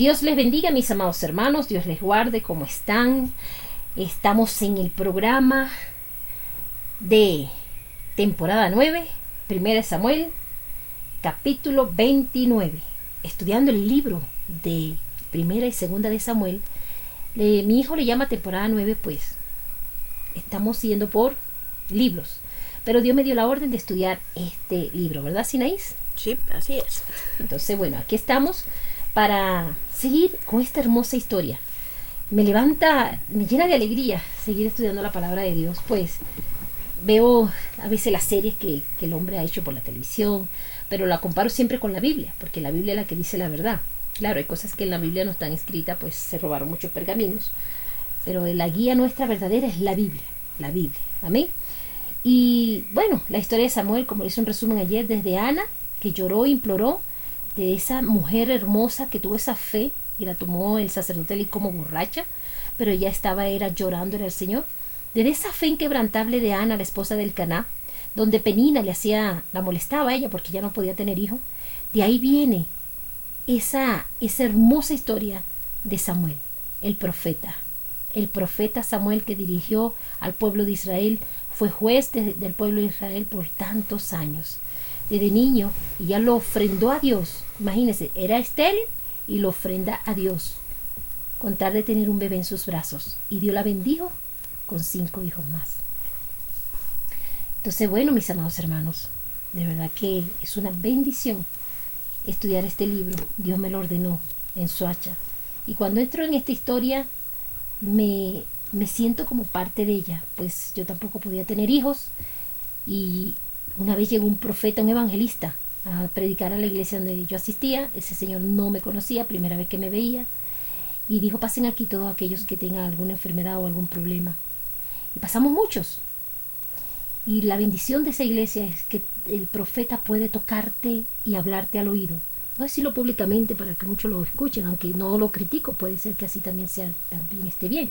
Dios les bendiga, mis amados hermanos. Dios les guarde. ¿Cómo están? Estamos en el programa de temporada 9, Primera de Samuel, capítulo 29. Estudiando el libro de Primera y Segunda de Samuel. Mi hijo le llama temporada 9, pues estamos siguiendo por libros. Pero Dios me dio la orden de estudiar este libro, ¿verdad, Sinaís? Sí, así es. Entonces, bueno, aquí estamos para seguir con esta hermosa historia. Me llena de alegría seguir estudiando la palabra de Dios, pues veo a veces las series que el hombre ha hecho por la televisión, pero la comparo siempre con la Biblia, porque la Biblia es la que dice la verdad. Claro, hay cosas que en la Biblia no están escritas, pues se robaron muchos pergaminos, pero la guía nuestra verdadera es la Biblia, amén. Y bueno, la historia de Samuel, como hice un resumen ayer, desde Ana, que lloró e imploró, de esa mujer hermosa que tuvo esa fe y la tomó el sacerdote Eli como borracha, pero ella era llorando en el Señor. Desde esa fe inquebrantable de Ana, la esposa del Caná, donde Penina la molestaba a ella porque ya no podía tener hijo, de ahí viene esa hermosa historia de Samuel, el profeta Samuel, que dirigió al pueblo de Israel, fue juez del pueblo de Israel por tantos años. Desde niño, y ya lo ofrendó a Dios. Imagínense, era estéril y lo ofrenda a Dios, con tal de tener un bebé en sus brazos. Y Dios la bendijo con 5 hijos más. Entonces, bueno, mis amados hermanos, de verdad que es una bendición estudiar este libro. Dios me lo ordenó en su hacha. Y cuando entro en esta historia, me siento como parte de ella, pues yo tampoco podía tener hijos. Y una vez llegó un profeta, un evangelista, a predicar a la iglesia donde yo asistía. Ese señor no me conocía, primera vez que me veía, y dijo: pasen aquí todos aquellos que tengan alguna enfermedad o algún problema. Y pasamos muchos. Y la bendición de esa iglesia es que el profeta puede tocarte y hablarte al oído. No decirlo públicamente para que muchos lo escuchen, aunque no lo critico, puede ser que así también esté bien.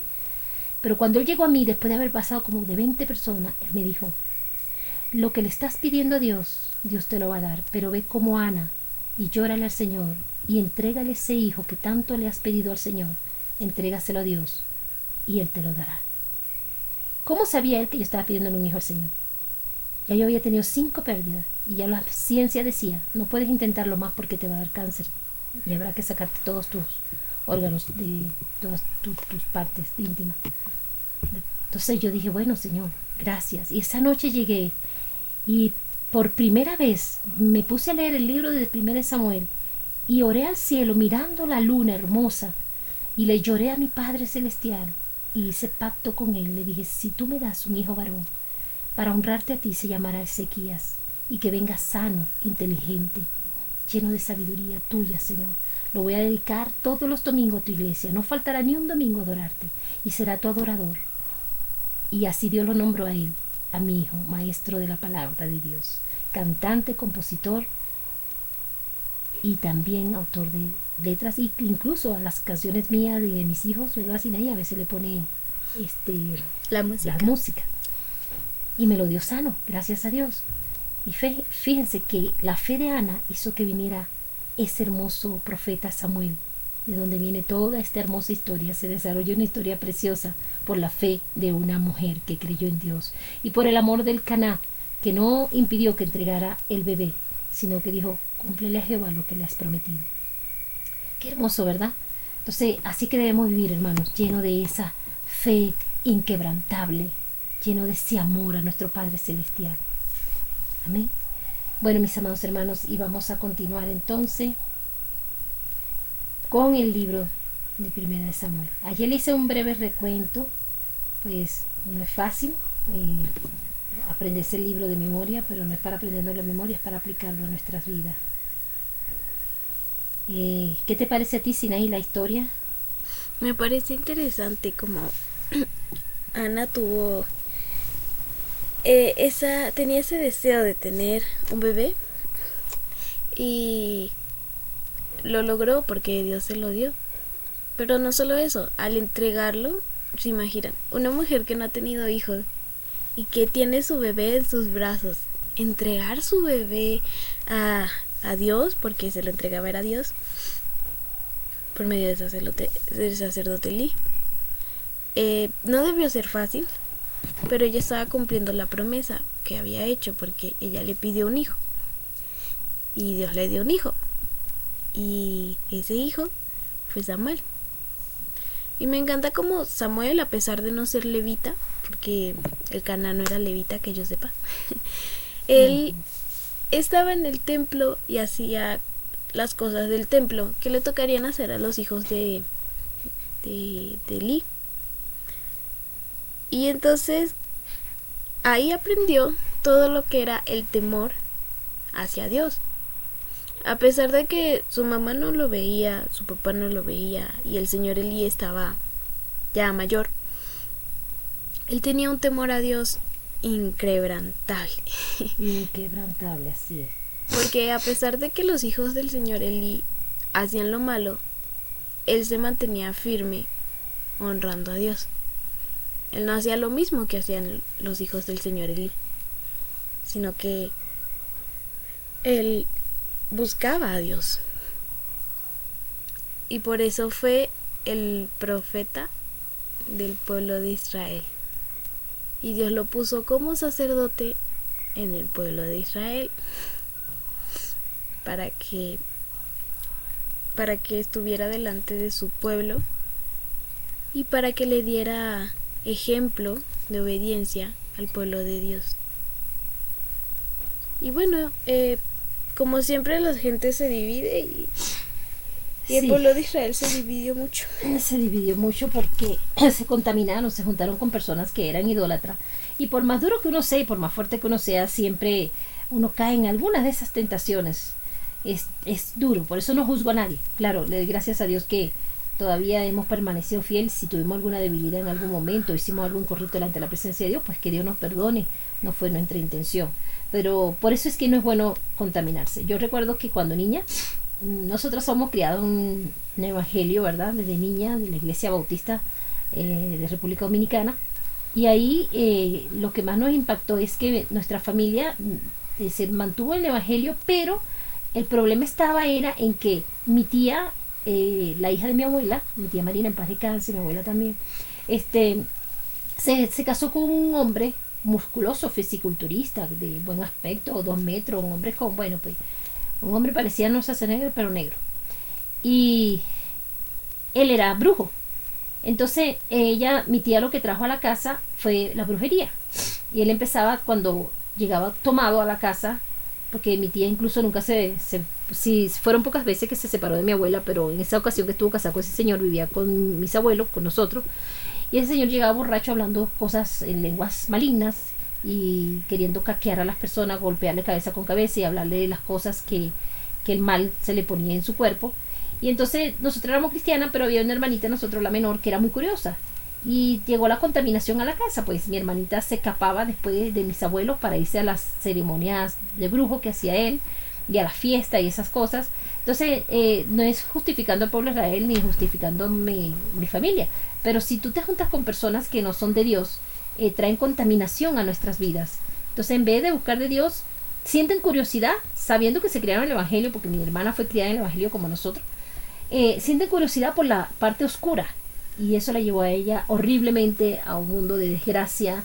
Pero cuando él llegó a mí, después de haber pasado como de 20 personas, él me dijo: lo que le estás pidiendo a Dios, Dios te lo va a dar, pero ve como Ana y llórale al Señor y entrégale ese hijo que tanto le has pedido al Señor, entrégaselo a Dios y Él te lo dará. ¿Cómo sabía él que yo estaba pidiendo un hijo al Señor? Ya yo había tenido 5 pérdidas y ya la ciencia decía: no puedes intentarlo más porque te va a dar cáncer y habrá que sacarte todos tus órganos, de todas tus partes íntimas. Entonces yo dije: bueno, Señor, gracias. Y esa noche llegué y por primera vez me puse a leer el libro de Primera de Samuel y oré al cielo mirando la luna hermosa y le lloré a mi Padre Celestial y hice pacto con él. Le dije: si tú me das un hijo varón, para honrarte a ti se llamará Ezequías, y que venga sano, inteligente, lleno de sabiduría tuya, Señor. Lo voy a dedicar todos los domingos a tu iglesia, no faltará ni un domingo a adorarte, y será tu adorador. Y así Dios lo nombró a él, a mi hijo, maestro de la palabra de Dios, cantante, compositor y también autor de letras, y incluso a las canciones mías de mis hijos, ¿verdad? Sin ahí a veces le pone la música. Y me lo dio sano, gracias a Dios. Y fíjense que la fe de Ana hizo que viniera ese hermoso profeta Samuel, de donde viene toda esta hermosa historia. Se desarrolló una historia preciosa por la fe de una mujer que creyó en Dios y por el amor del Caná, que no impidió que entregara el bebé, sino que dijo: cúmplele a Jehová lo que le has prometido. Qué hermoso, ¿verdad? Entonces, así que debemos vivir, hermanos, lleno de esa fe inquebrantable, lleno de ese amor a nuestro Padre Celestial. Amén. Bueno, mis amados hermanos, y vamos a continuar entonces con el libro de Primera de Samuel. Ayer le hice un breve recuento, pues no es fácil aprenderse el libro de memoria, pero no es para aprenderlo de memoria, es para aplicarlo a nuestras vidas. ¿Qué te parece a ti, Sinaí, la historia? Me parece interesante como Ana tuvo tenía ese deseo de tener un bebé y lo logró porque Dios se lo dio. Pero no solo eso, al entregarlo, se imaginan, una mujer que no ha tenido hijos y que tiene su bebé en sus brazos, entregar su bebé a Dios, porque se lo entregaba a Dios, por medio del sacerdote Elí. No debió ser fácil, pero ella estaba cumpliendo la promesa que había hecho, porque ella le pidió un hijo y Dios le dio un hijo, y ese hijo fue Samuel. Y me encanta como Samuel, a pesar de no ser levita, porque el Cana no era levita, que yo sepa, él estaba en el templo y hacía las cosas del templo que le tocarían hacer a los hijos de Elí. Y entonces ahí aprendió todo lo que era el temor hacia Dios. A pesar de que su mamá no lo veía, su papá no lo veía y el señor Elí estaba ya mayor, él tenía un temor a Dios inquebrantable. Inquebrantable, así es. Porque a pesar de que los hijos del señor Elí hacían lo malo, él se mantenía firme honrando a Dios. Él no hacía lo mismo que hacían los hijos del señor Elí, sino que él buscaba a Dios. Y por eso fue el profeta del pueblo de Israel. Y Dios lo puso como sacerdote en el pueblo de Israel para que estuviera delante de su pueblo y para que le diera ejemplo de obediencia al pueblo de Dios. Y bueno, como siempre la gente se divide y el pueblo de Israel se dividió mucho. Se dividió mucho porque se contaminaron, se juntaron con personas que eran idólatras. Y por más duro que uno sea y por más fuerte que uno sea, siempre uno cae en algunas de esas tentaciones. Es duro, por eso no juzgo a nadie. Claro, le doy gracias a Dios que todavía hemos permanecido fieles. Si tuvimos alguna debilidad en algún momento, hicimos algún corrupto delante de la presencia de Dios, pues que Dios nos perdone, no fue nuestra intención. Pero por eso es que no es bueno contaminarse. Yo recuerdo que cuando niña, nosotros somos criados en un evangelio, ¿verdad? Desde niña, de la Iglesia Bautista de República Dominicana. Y ahí lo que más nos impactó es que nuestra familia se mantuvo en el evangelio, pero el problema era en que mi tía, la hija de mi abuela, mi tía Marina, en paz descanse, mi abuela también, se casó con un hombre musculoso, fisiculturista, de buen aspecto, 2 metros, un hombre con, bueno, pues, un hombre parecía no Schwarzenegger, pero negro. Y él era brujo. Entonces mi tía lo que trajo a la casa fue la brujería. Y él empezaba cuando llegaba tomado a la casa, porque mi tía incluso nunca sí, fueron pocas veces que se separó de mi abuela, pero en esa ocasión que estuvo casada con ese señor, vivía con mis abuelos, con nosotros. Y ese señor llegaba borracho hablando cosas en lenguas malignas y queriendo caquear a las personas, golpearle cabeza con cabeza y hablarle de las cosas que el mal se le ponía en su cuerpo. Y entonces nosotros éramos cristianas, pero había una hermanita, nosotros la menor, que era muy curiosa. Y llegó la contaminación a la casa, pues mi hermanita se escapaba después de mis abuelos para irse a las ceremonias de brujo que hacía él y a la fiesta y esas cosas. Entonces no es justificando al pueblo de Israel ni justificando mi familia, pero si tú te juntas con personas que no son de Dios, traen contaminación a nuestras vidas. Entonces en vez de buscar de Dios, sienten curiosidad, sabiendo que se criaron en el evangelio, porque mi hermana fue criada en el evangelio como nosotros. Sienten curiosidad por la parte oscura, y eso la llevó a ella horriblemente a un mundo de desgracia.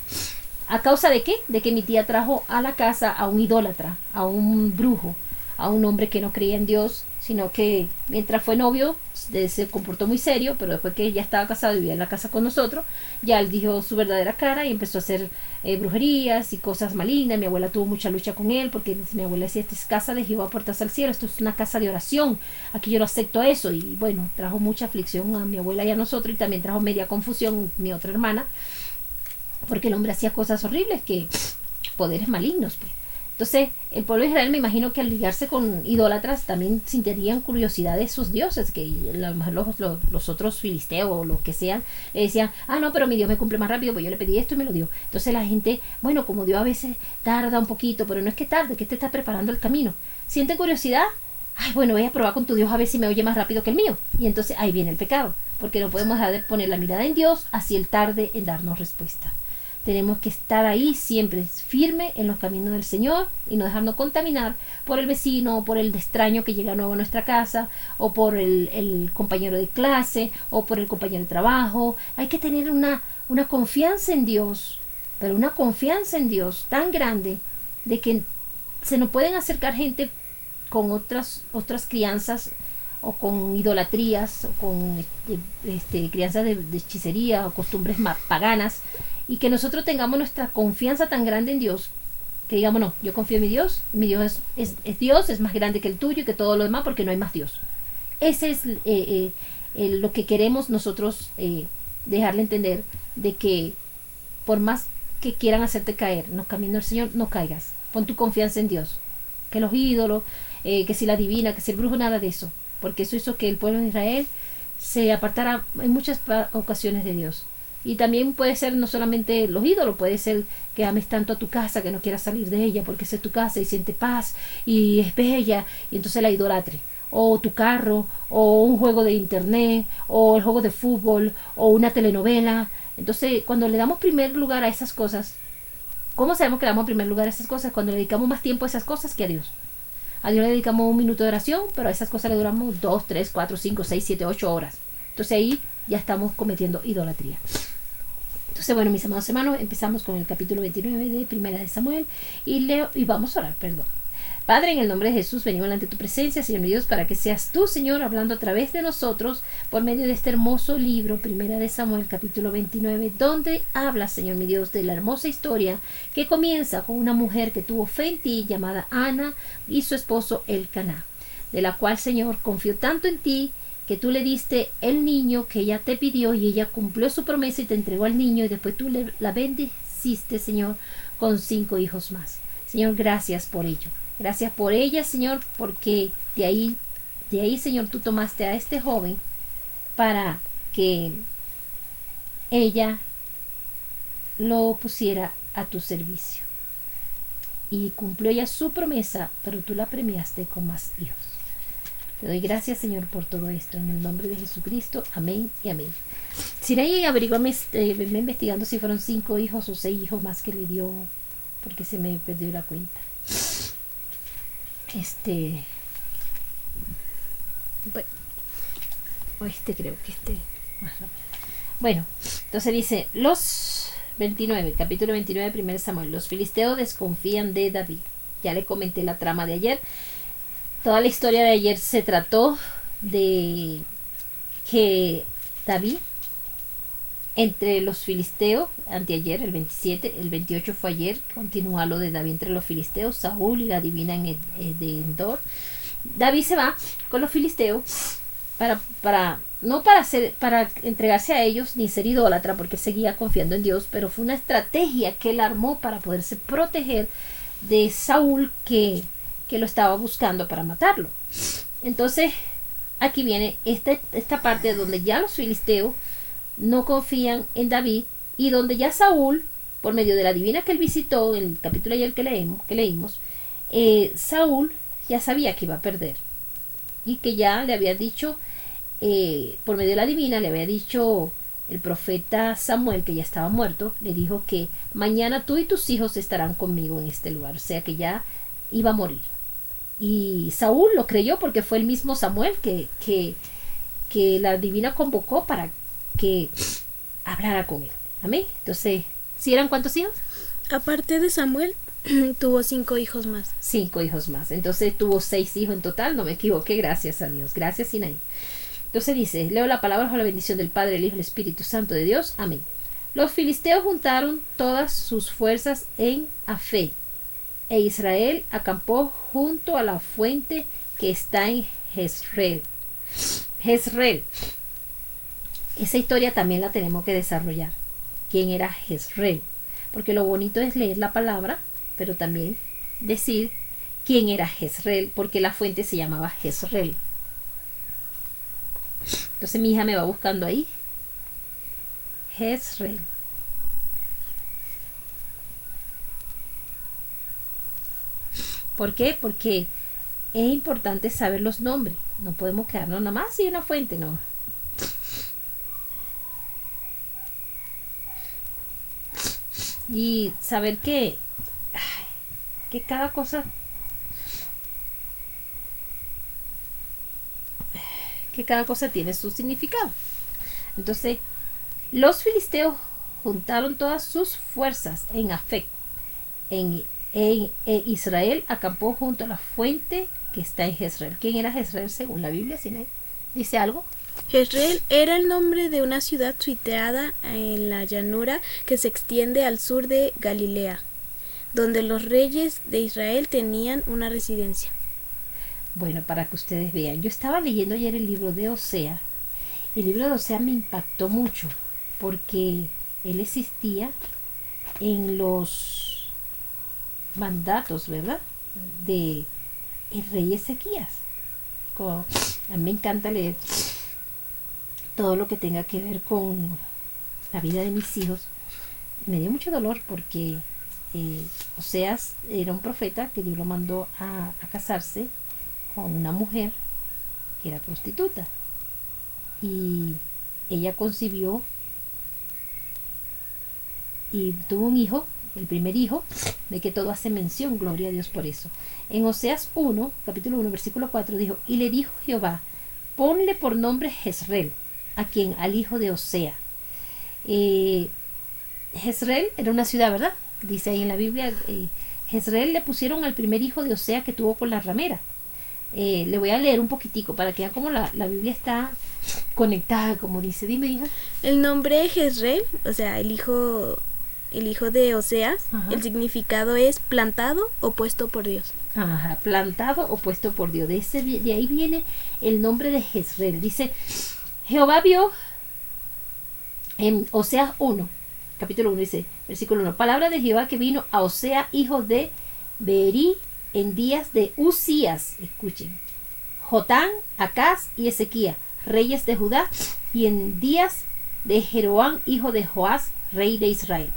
¿A causa de qué? De que mi tía trajo a la casa a un idólatra, a un brujo, a un hombre que no creía en Dios, sino que mientras fue novio se comportó muy serio, pero después que ya estaba casado y vivía en la casa con nosotros, ya él dijo su verdadera cara y empezó a hacer brujerías y cosas malignas. Mi abuela tuvo mucha lucha con él, porque mi abuela decía: esta es casa de Jehová, puertas al cielo, esto es una casa de oración, aquí yo no acepto eso. Y bueno, trajo mucha aflicción a mi abuela y a nosotros, y también trajo media confusión mi otra hermana, porque el hombre hacía cosas horribles, que poderes malignos, pues. Entonces, el pueblo de Israel, me imagino que al ligarse con idólatras también sentirían curiosidad de sus dioses, que a lo mejor los otros filisteos o los que sean, le decían: ah, no, pero mi Dios me cumple más rápido, pues yo le pedí esto y me lo dio. Entonces la gente, bueno, como Dios a veces tarda un poquito, pero no es que tarde, que te está preparando el camino. Siente curiosidad: ay, bueno, voy a probar con tu Dios a ver si me oye más rápido que el mío. Y entonces ahí viene el pecado, porque no podemos dejar de poner la mirada en Dios, así Él tarde en darnos respuesta. Tenemos que estar ahí siempre firme en los caminos del Señor y no dejarnos contaminar por el vecino o por el extraño que llega nuevo a nuestra casa o por el compañero de clase o por el compañero de trabajo. Hay que tener una confianza en Dios, pero una confianza en Dios tan grande de que se nos pueden acercar gente con otras crianzas o con idolatrías o con crianzas de hechicería o costumbres paganas, y que nosotros tengamos nuestra confianza tan grande en Dios que digamos, no, yo confío en mi Dios es Dios, es más grande que el tuyo y que todo lo demás, porque no hay más Dios. Ese es lo que queremos nosotros dejarle entender, de que por más que quieran hacerte caer en los caminos del Señor, no caigas. Pon tu confianza en Dios. Que los ídolos, que si la divina, que si el brujo, nada de eso, porque eso hizo que el pueblo de Israel se apartara en muchas ocasiones de Dios. Y también puede ser no solamente los ídolos, puede ser que ames tanto a tu casa que no quieras salir de ella porque esa es tu casa y siente paz y es bella, y entonces la idolatre. O tu carro, o un juego de internet, o el juego de fútbol, o una telenovela. Entonces, cuando le damos primer lugar a esas cosas, ¿cómo sabemos que le damos primer lugar a esas cosas? Cuando le dedicamos más tiempo a esas cosas que a Dios. A Dios le dedicamos 1 minuto de oración, pero a esas cosas le duramos 2, 3, 4, 5, 6, 7, 8 horas. Entonces ahí ya estamos cometiendo idolatría. Entonces, bueno, mis amados hermanos, empezamos con el capítulo 29 de Primera de Samuel y vamos a orar, perdón. Padre, en el nombre de Jesús, venimos ante tu presencia, Señor mi Dios, para que seas tú, Señor, hablando a través de nosotros por medio de este hermoso libro, Primera de Samuel, capítulo 29, donde habla, Señor mi Dios, de la hermosa historia que comienza con una mujer que tuvo fe en ti, llamada Ana, y su esposo Elcaná, de la cual, Señor, confió tanto en ti que tú le diste el niño que ella te pidió, y ella cumplió su promesa y te entregó al niño, y después tú la bendeciste, Señor, con 5 hijos más. Señor, gracias por ello. Gracias por ella, Señor, porque de ahí, Señor, tú tomaste a este joven para que ella lo pusiera a tu servicio. Y cumplió ella su promesa, pero tú la premiaste con más hijos. Te doy gracias, Señor, por todo esto. En el nombre de Jesucristo. Amén y amén. Siraí, averiguame, me investigando si fueron 5 hijos o 6 hijos más que le dio, porque se me perdió la cuenta. Creo que más rápido. Bueno, entonces dice, capítulo 29 de 1 Samuel. Los filisteos desconfían de David. Ya le comenté la trama de ayer. Toda la historia de ayer se trató de que David, entre los filisteos, anteayer, el 27, el 28 fue ayer, continúa lo de David entre los filisteos, Saúl y la divina de Endor. David se va con los filisteos para entregarse a ellos ni ser idólatra, porque seguía confiando en Dios, pero fue una estrategia que él armó para poderse proteger de Saúl que lo estaba buscando para matarlo. Entonces aquí viene esta parte donde ya los filisteos no confían en David, y donde ya Saúl, por medio de la divina que él visitó en el capítulo ayer que leímos, Saúl ya sabía que iba a perder, y que ya le había dicho, por medio de la divina le había dicho el profeta Samuel, que ya estaba muerto, le dijo que mañana tú y tus hijos estarán conmigo en este lugar, o sea que ya iba a morir. Y Saúl lo creyó porque fue el mismo Samuel que la divina convocó para que hablara con él. Amén. Entonces, ¿sí eran cuántos hijos? Aparte de Samuel, tuvo 5 hijos más. 5 hijos más. Entonces tuvo 6 hijos en total. No me equivoqué. Gracias a Dios. Gracias, Sinaí. Entonces dice, leo la palabra bajo la bendición del Padre, el Hijo y el Espíritu Santo de Dios. Amén. Los filisteos juntaron todas sus fuerzas en Afec, e Israel acampó junto a la fuente que está en Jezreel. Esa historia también la tenemos que desarrollar. ¿Quién era Jezreel? Porque lo bonito es leer la palabra, pero también decir quién era Jezreel, porque la fuente se llamaba Jezreel. Entonces mi hija me va buscando ahí. Jezreel. ¿Por qué? Porque es importante saber los nombres. No podemos quedarnos nada más y una fuente, no. Y saber que cada cosa, tiene su significado. Entonces, los filisteos juntaron todas sus fuerzas en Afec. Israel acampó junto a la fuente que está en Jezreel. ¿Quién era Jezreel según la Biblia? ¿Sí? ¿Dice algo? Jezreel era el nombre de una ciudad situada en la llanura que se extiende al sur de Galilea, donde los reyes de Israel tenían una residencia. Bueno, para que ustedes vean, yo estaba leyendo ayer el libro de Osea. El libro de Osea me impactó mucho porque él existía en los mandatos, ¿verdad?, de el rey Ezequías. A mí me encanta leer todo lo que tenga que ver con la vida de mis hijos. Me dio mucho dolor porque Oseas era un profeta que Dios lo mandó a casarse con una mujer que era prostituta, y ella concibió y tuvo un hijo, el primer hijo, de que todo hace mención, gloria a Dios por eso. En Oseas 1, capítulo 1, versículo 4 dijo: y le dijo Jehová, ponle por nombre Jezreel, al hijo de Osea. Jezreel era una ciudad, ¿verdad? Dice ahí en la Biblia, Jezreel le pusieron al primer hijo de Osea que tuvo con la ramera. Le voy a leer un poquitico para que vean cómo la Biblia está conectada, como dice. Dime, hija. El nombre Jezreel, o sea, el hijo de Oseas, ajá, el significado es plantado o puesto por Dios. Ajá, plantado o puesto por Dios. De ahí viene el nombre de Jezreel. Dice, Jehová vio en Oseas 1, capítulo 1, dice, versículo 1, palabra de Jehová que vino a Osea, hijo de Beeri, en días de Usías, escuchen, Jotán, Acaz y Ezequías, reyes de Judá, y en días de Jeroboam, hijo de Joás, rey de Israel.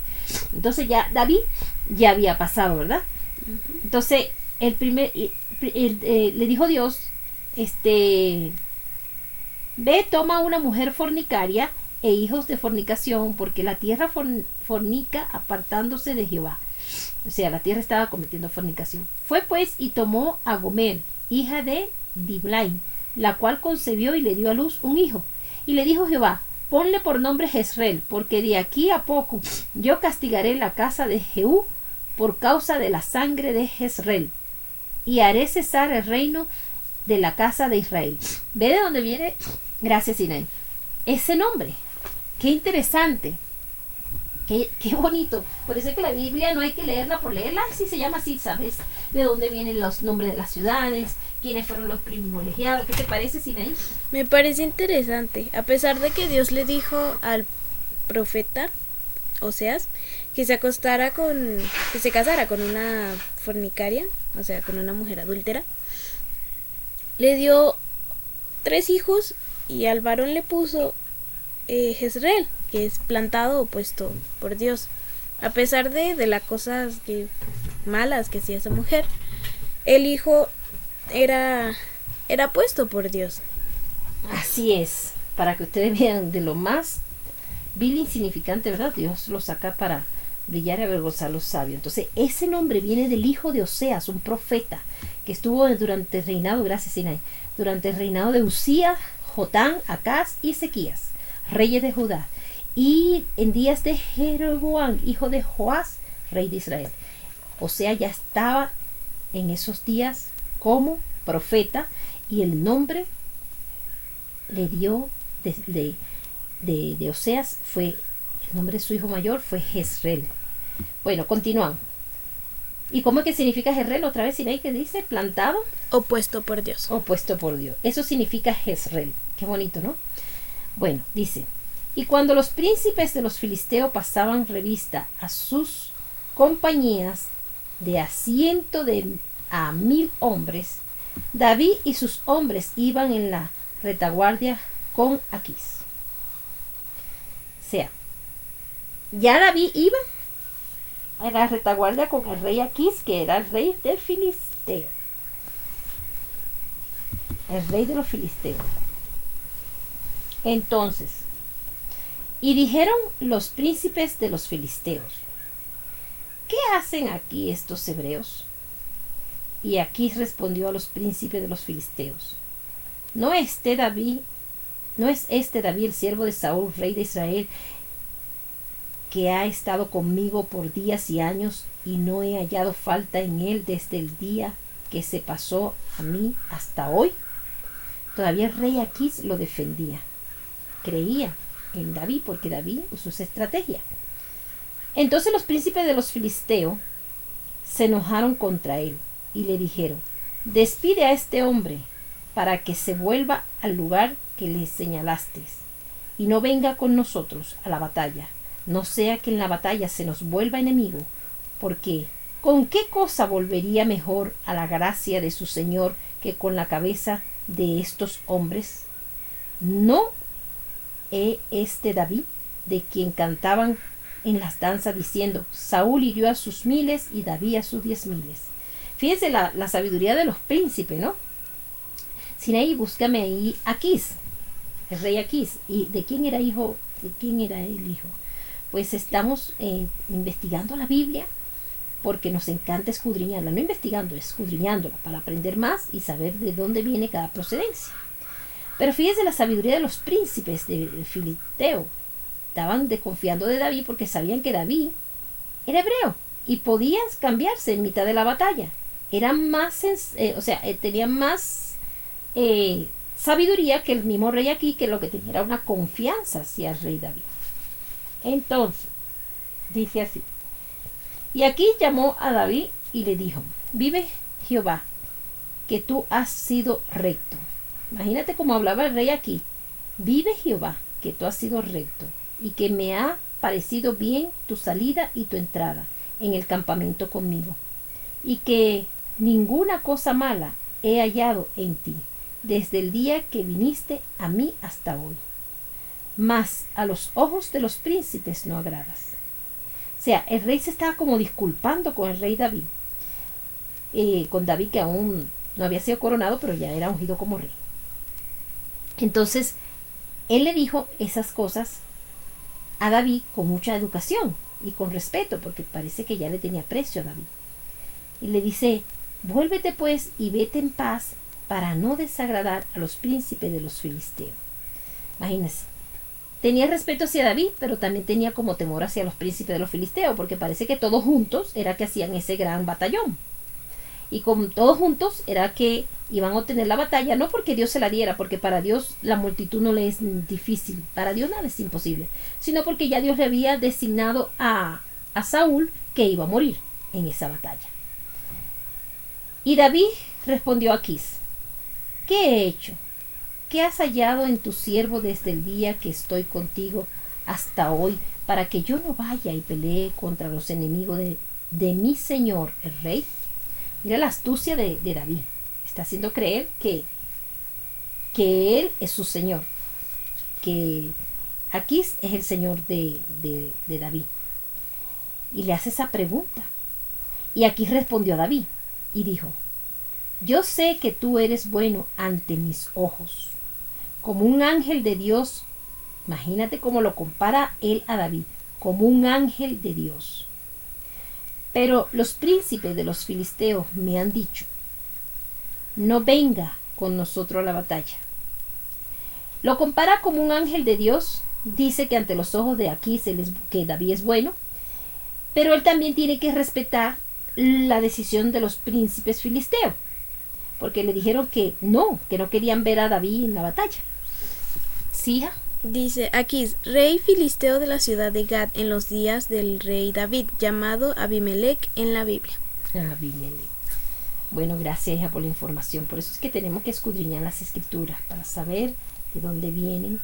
Entonces ya David ya había pasado, ¿verdad? Uh-huh. Entonces le dijo Dios, ve, toma una mujer fornicaria e hijos de fornicación, porque la tierra fornica apartándose de Jehová. O sea, la tierra estaba cometiendo fornicación. Fue pues y tomó a Gomer, hija de Diblaim, la cual concebió y le dio a luz un hijo. Y le dijo Jehová, ponle por nombre Jezreel, porque de aquí a poco yo castigaré la casa de Jehú por causa de la sangre de Jezreel, y haré cesar el reino de la casa de Israel. ¿Ve de dónde viene? Gracias, Sinaí. Ese nombre. Qué interesante. Qué bonito. Por eso es que la Biblia no hay que leerla por leerla. Si se llama así, ¿sabes? De dónde vienen los nombres de las ciudades, quiénes fueron los privilegiados. ¿Qué te parece, Sinaí? Me parece interesante. A pesar de que Dios le dijo al profeta Oseas que se casara con una fornicaria, o sea, con una mujer adúltera, le dio 3 hijos y al varón le puso Jezreel, que es plantado o puesto por Dios. A pesar de las cosas malas que hacía esa mujer, el hijo era puesto por Dios. Así es, para que ustedes vean de lo más vil insignificante, ¿verdad? Dios lo saca para brillar y avergonzar a los sabios. Entonces, ese nombre viene del hijo de Oseas, un profeta que estuvo durante el reinado, gracias Sinaí, durante el reinado de Usías, Jotán, Acaz y Ezequías, reyes de Judá, y en días de Jeroboam, hijo de Joás, rey de Israel. O sea, ya estaba en esos días como profeta, y el nombre le dio de Oseas fue, el nombre de su hijo mayor fue Jezreel. Bueno, continuamos. ¿Y cómo es que significa Jezreel? Otra vez, ¿sí que dice? Plantado. O puesto por Dios. O puesto por Dios. Eso significa Jezreel. Qué bonito, ¿no? Bueno, dice, y cuando los príncipes de los filisteos pasaban revista a sus compañías de a 100 hombres, David y sus hombres iban en la retaguardia con Aquís. O sea, ya David iba a la retaguardia con el rey Aquís, que era el rey del filisteo. El rey de los filisteos. Entonces, y dijeron los príncipes de los filisteos, ¿qué hacen aquí estos hebreos? Y Aquís respondió a los príncipes de los filisteos: ¿No es este David el siervo de Saúl, rey de Israel, que ha estado conmigo por días y años, y no he hallado falta en él desde el día que se pasó a mí hasta hoy? Todavía el rey Aquís lo defendía. Creía en David porque David usó esa estrategia. Entonces los príncipes de los filisteos se enojaron contra él y le dijeron: despide a este hombre para que se vuelva al lugar que le señalasteis y no venga con nosotros a la batalla, no sea que en la batalla se nos vuelva enemigo, porque ¿con qué cosa volvería mejor a la gracia de su señor que con la cabeza de estos hombres? ¿No este David, de quien cantaban en las danzas diciendo: Saúl hirió a sus miles y David a sus 10,000? Fíjense la sabiduría de los príncipes, ¿no? Sinaí, búscame ahí Aquís, el rey Aquís. ¿Y de quién era hijo? ¿De quién era el hijo? Pues estamos investigando la Biblia porque nos encanta escudriñarla. No investigando, escudriñándola para aprender más y saber de dónde viene cada procedencia. Pero fíjense la sabiduría de los príncipes de Filisteo. Estaban desconfiando de David porque sabían que David era hebreo y podía cambiarse en mitad de la batalla. Eran más, tenían más sabiduría que el mismo rey aquí, que lo que tenía era una confianza hacia el rey David. Entonces, dice así: y aquí llamó a David y le dijo: vive Jehová, que tú has sido recto. Imagínate cómo hablaba el rey aquí: vive Jehová, que tú has sido recto, y que me ha parecido bien tu salida y tu entrada en el campamento conmigo, y que ninguna cosa mala he hallado en ti desde el día que viniste a mí hasta hoy. Mas a los ojos de los príncipes no agradas. O sea, el rey se estaba como disculpando con el rey David, con David, que aún no había sido coronado, pero ya era ungido como rey. Entonces él le dijo esas cosas a David con mucha educación y con respeto, porque parece que ya le tenía aprecio a David. Y le dice: vuélvete pues y vete en paz, para no desagradar a los príncipes de los filisteos. Imagínense, tenía respeto hacia David, pero también tenía como temor hacia los príncipes de los filisteos, porque parece que todos juntos era que hacían ese gran batallón. Y con todos juntos era que iban a obtener la batalla, no porque Dios se la diera, porque para Dios la multitud no le es difícil, para Dios nada es imposible, sino porque ya Dios le había designado a Saúl que iba a morir en esa batalla. Y David respondió a Aquís: ¿qué he hecho? ¿Qué has hallado en tu siervo desde el día que estoy contigo hasta hoy, para que yo no vaya y pelee contra los enemigos de mi señor el rey? Mira la astucia de David. Está haciendo creer que él es su señor, que Aquís es el señor de David. Y le hace esa pregunta. Y Aquís respondió a David y dijo: yo sé que tú eres bueno ante mis ojos, como un ángel de Dios. Imagínate cómo lo compara él a David, como un ángel de Dios. Pero los príncipes de los filisteos me han dicho: no venga con nosotros a la batalla. Lo compara como un ángel de Dios. Dice que ante los ojos de Aquís que David es bueno, pero él también tiene que respetar la decisión de los príncipes filisteos, porque le dijeron que no querían ver a David en la batalla. ¿Sí, hija? Dice Aquís, rey filisteo de la ciudad de Gat, en los días del rey David, llamado Abimelech en la Biblia. Abimelech. Bueno, gracias, hija, por la información. Por eso es que tenemos que escudriñar las escrituras para saber de dónde vienen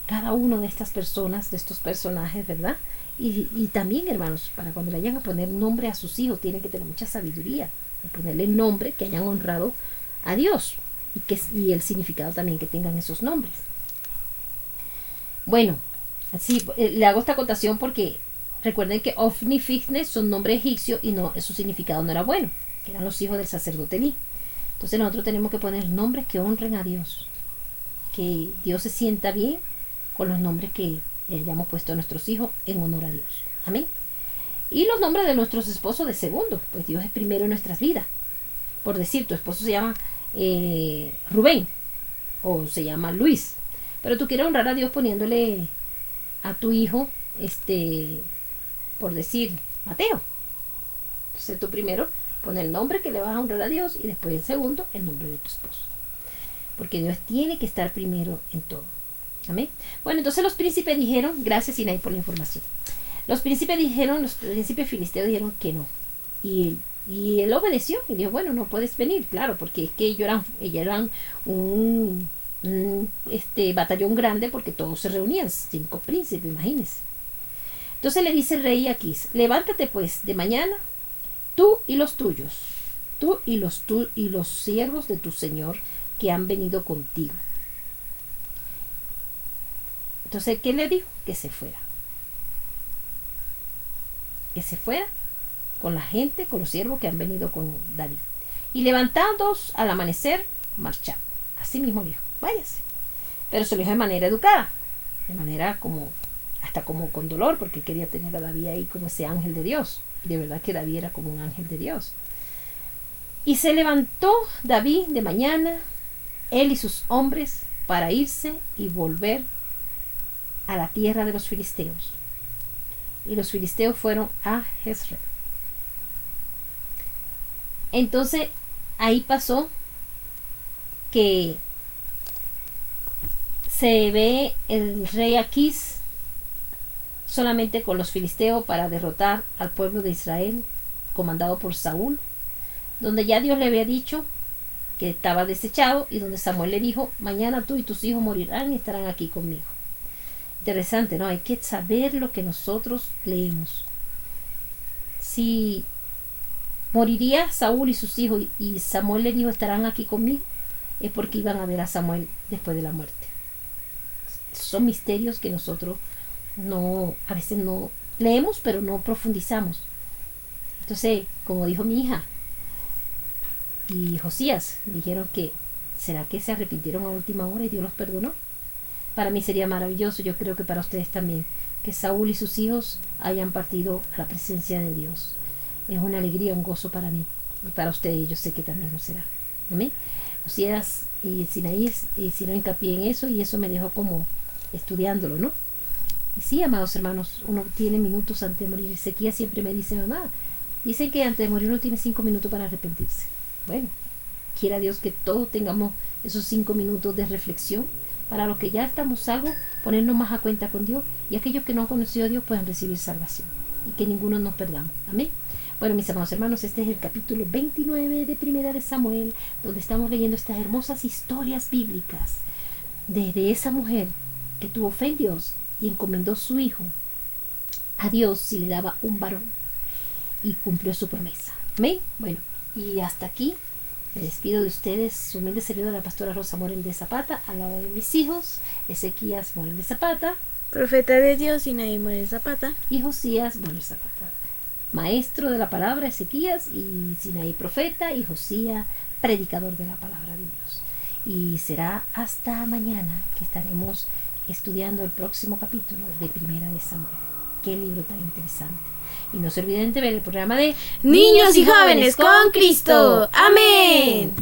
cada uno de estas personas, de estos personajes, ¿verdad? Y también, hermanos, para cuando le vayan a poner nombre a sus hijos, tienen que tener mucha sabiduría de ponerle nombre que hayan honrado a Dios y el significado también que tengan esos nombres. Bueno, así le hago esta acotación porque recuerden que Ofni y Fichnes son nombres egipcios y no, su significado no era bueno, que eran los hijos del sacerdote Elí. Entonces nosotros tenemos que poner nombres que honren a Dios, que Dios se sienta bien con los nombres que le hayamos puesto a nuestros hijos en honor a Dios. Amén. Y los nombres de nuestros esposos de segundo, pues Dios es primero en nuestras vidas. Por decir, tu esposo se llama Rubén o se llama Luis, pero tú quieres honrar a Dios poniéndole a tu hijo, por decir, Mateo. Entonces tú primero pones el nombre que le vas a honrar a Dios y después el segundo, el nombre de tu esposo. Porque Dios tiene que estar primero en todo. Amén. Bueno, entonces los príncipes dijeron, gracias Sinaí por la información. Los príncipes filisteos dijeron que no. Y él obedeció y dijo, bueno, no puedes venir, claro, porque es que ellos eran un batallón grande porque todos se reunían, 5 príncipes, imagínense. Entonces le dice el rey Aquís, levántate pues de mañana, tú y los tuyos, tú y los siervos de tu señor que han venido contigo. Entonces, ¿qué le dijo? Que se fuera. Que se fuera con la gente, con los siervos que han venido con David. Y levantados al amanecer, marchad. Así mismo dijo, váyase. Pero se lo dijo de manera educada, de manera hasta como con dolor, porque quería tener a David ahí como ese ángel de Dios. Y de verdad que David era como un ángel de Dios. Y se levantó David de mañana, él y sus hombres, para irse y volver a la tierra de los filisteos. Y los filisteos fueron a Jezreel. Entonces ahí pasó que se ve el rey Aquís solamente con los filisteos para derrotar al pueblo de Israel comandado por Saúl, donde ya Dios le había dicho que estaba desechado y donde Samuel le dijo, mañana tú y tus hijos morirán y estarán aquí conmigo. Interesante, ¿no? Hay que saber lo que nosotros leemos. Si moriría Saúl y sus hijos y Samuel le dijo estarán aquí conmigo, es porque iban a ver a Samuel después de la muerte. Son misterios que nosotros a veces no leemos, pero no profundizamos. Entonces, como dijo mi hija y Josías, dijeron que ¿será que se arrepintieron a última hora y Dios los perdonó? Para mí sería maravilloso, yo creo que para ustedes también, que Saúl y sus hijos hayan partido a la presencia de Dios. Es una alegría, un gozo para mí. Y para ustedes yo sé que también lo será. ¿Amén? Josías y Sinaí hicieron hincapié en eso y eso me dejó como estudiándolo, ¿no? Y sí, amados hermanos, uno tiene minutos antes de morir. Ezequiel siempre me dice, mamá, dicen que antes de morir uno tiene 5 minutos para arrepentirse. Bueno, quiera Dios que todos tengamos esos 5 minutos de reflexión para los que ya estamos salvos, ponernos más a cuenta con Dios y aquellos que no han conocido a Dios puedan recibir salvación y que ninguno nos perdamos. Amén. Bueno, mis amados hermanos, este es el capítulo 29 de Primera de Samuel, donde estamos leyendo estas hermosas historias bíblicas de esa mujer que tuvo fe en Dios y encomendó su hijo a Dios si le daba un varón y cumplió su promesa. Amén. Bueno, y hasta aquí me despido de ustedes, su humilde servidora, la pastora Rosa Morel de Zapata, al lado de mis hijos, Ezequías Morel de Zapata, profeta de Dios, Sinaí Morel Zapata, y Josías Morel Zapata, maestro de la palabra, Ezequías, y Sinaí profeta, y Josías predicador de la palabra de Dios. Y será hasta mañana que estaremos estudiando el próximo capítulo de Primera de Samuel. Qué libro tan interesante. Y no se olviden de ver el programa de Niños y Jóvenes con Cristo. Amén.